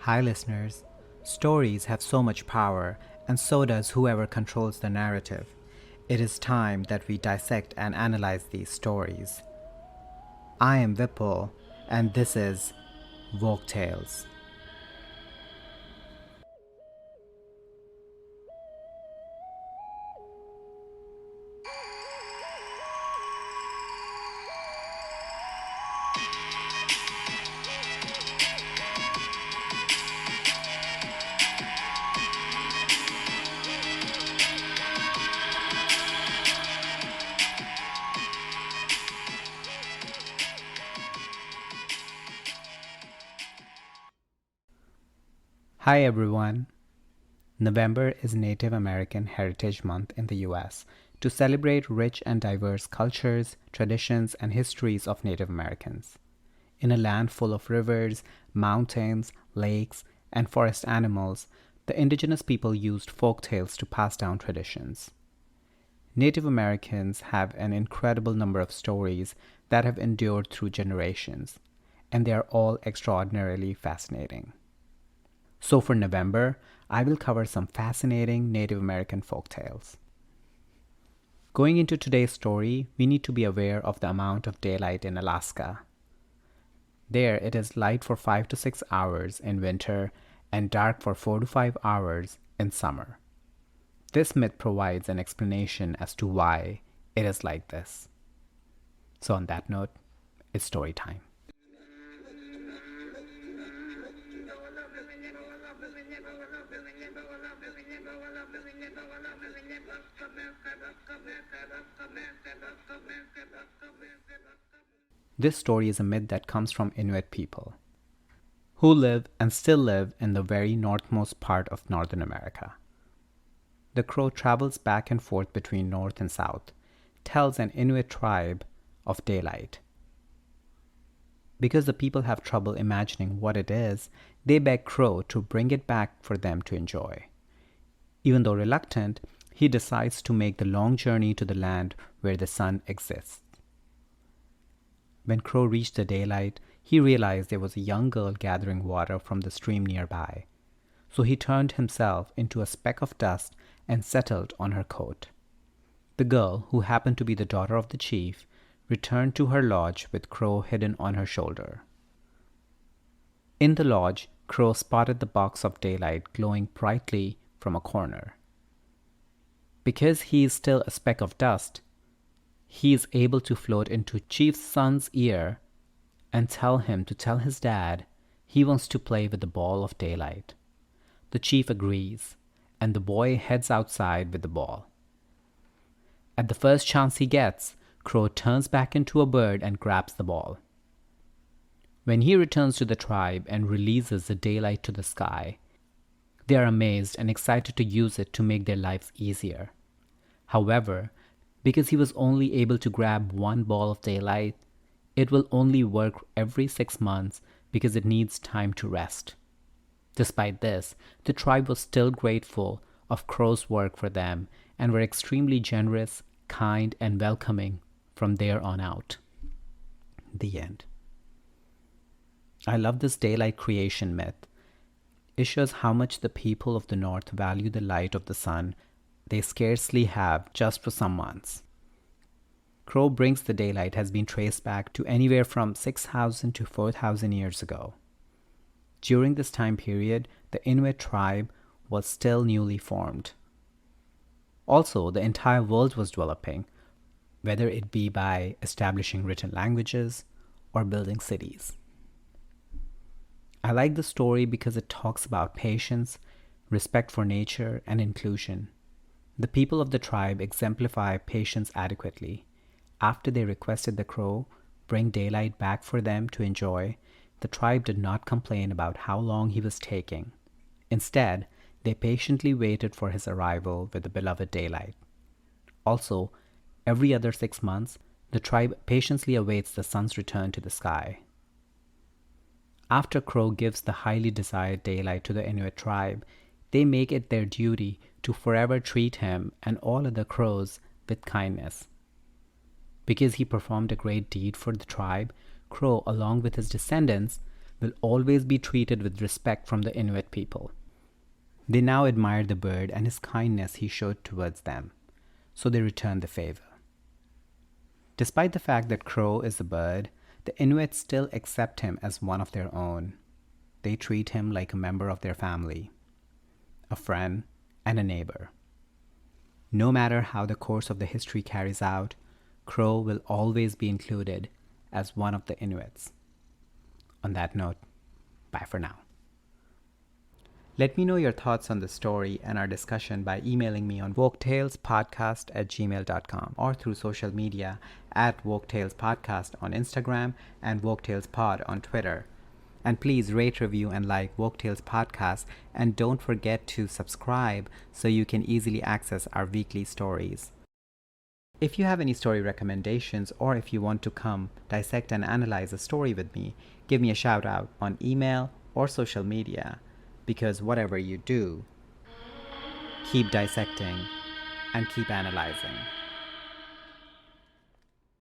Hi, listeners. Stories have so much power, and so does whoever controls the narrative. It is time that we dissect and analyze these stories. I am Vipul, and this is Folk Tales. Hi, everyone. November is Native American Heritage Month in the US to celebrate rich and diverse cultures, traditions, and histories of Native Americans. In a land full of rivers, mountains, lakes, and forest animals, the indigenous people used folk tales to pass down traditions. Native Americans have an incredible number of stories that have endured through generations, and they are all extraordinarily fascinating. So for November, I will cover some fascinating Native American folk tales. Going into today's story, we need to be aware of the amount of daylight in Alaska. There, it is light for 5 to 6 hours in winter and dark for 4 to 5 hours in summer. This myth provides an explanation as to why it is like this. So on that note, it's story time. This story is a myth that comes from Inuit people, who live and still live in the very northmost part of Northern America. The crow travels back and forth between north and south, tells an Inuit tribe of daylight. Because the people have trouble imagining what it is, they beg Crow to bring it back for them to enjoy. Even though reluctant, he decides to make the long journey to the land where the sun exists. When Crow reached the daylight, he realized there was a young girl gathering water from the stream nearby. So he turned himself into a speck of dust and settled on her coat. The girl, who happened to be the daughter of the chief, returned to her lodge with Crow hidden on her shoulder. In the lodge, Crow spotted the box of daylight glowing brightly from a corner. Because he is still a speck of dust, he is able to float into Chief's son's ear and tell him to tell his dad he wants to play with the ball of daylight. The chief agrees, and the boy heads outside with the ball. At the first chance he gets, Crow turns back into a bird and grabs the ball. When he returns to the tribe and releases the daylight to the sky, they are amazed and excited to use it to make their lives easier. However, because he was only able to grab one ball of daylight, it will only work every 6 months because it needs time to rest. Despite this, the tribe was still grateful of Crow's work for them and were extremely generous, kind, and welcoming from there on out. The end. I love this daylight creation myth. It shows how much the people of the North value the light of the sun they scarcely have just for some months. Crow brings the daylight has been traced back to anywhere from 6,000 to 4,000 years ago. During this time period, the Inuit tribe was still newly formed. Also, the entire world was developing, whether it be by establishing written languages or building cities. I like the story because it talks about patience, respect for nature, and inclusion. The people of the tribe exemplify patience adequately. After they requested the crow bring daylight back for them to enjoy, the tribe did not complain about how long he was taking. Instead, they patiently waited for his arrival with the beloved daylight. Also, every other 6 months, the tribe patiently awaits the sun's return to the sky. After Crow gives the highly desired daylight to the Inuit tribe, they make it their duty to forever treat him and all other crows with kindness. Because he performed a great deed for the tribe, Crow, along with his descendants, will always be treated with respect from the Inuit people. They now admire the bird and his kindness he showed towards them, so they return the favor. Despite the fact that Crow is a bird, the Inuits still accept him as one of their own. They treat him like a member of their family, a friend, and a neighbor. No matter how the course of the history carries out, Crow will always be included as one of the Inuits. On that note, bye for now. Let me know your thoughts on the story and our discussion by emailing me on woketalespodcast@gmail.com or through social media at woketalespodcast on Instagram and woketalespod on Twitter. And please rate, review, and like Woketales Podcast, and don't forget to subscribe so you can easily access our weekly stories. If you have any story recommendations, or if you want to come dissect and analyze a story with me, give me a shout out on email or social media, because whatever you do, keep dissecting and keep analyzing.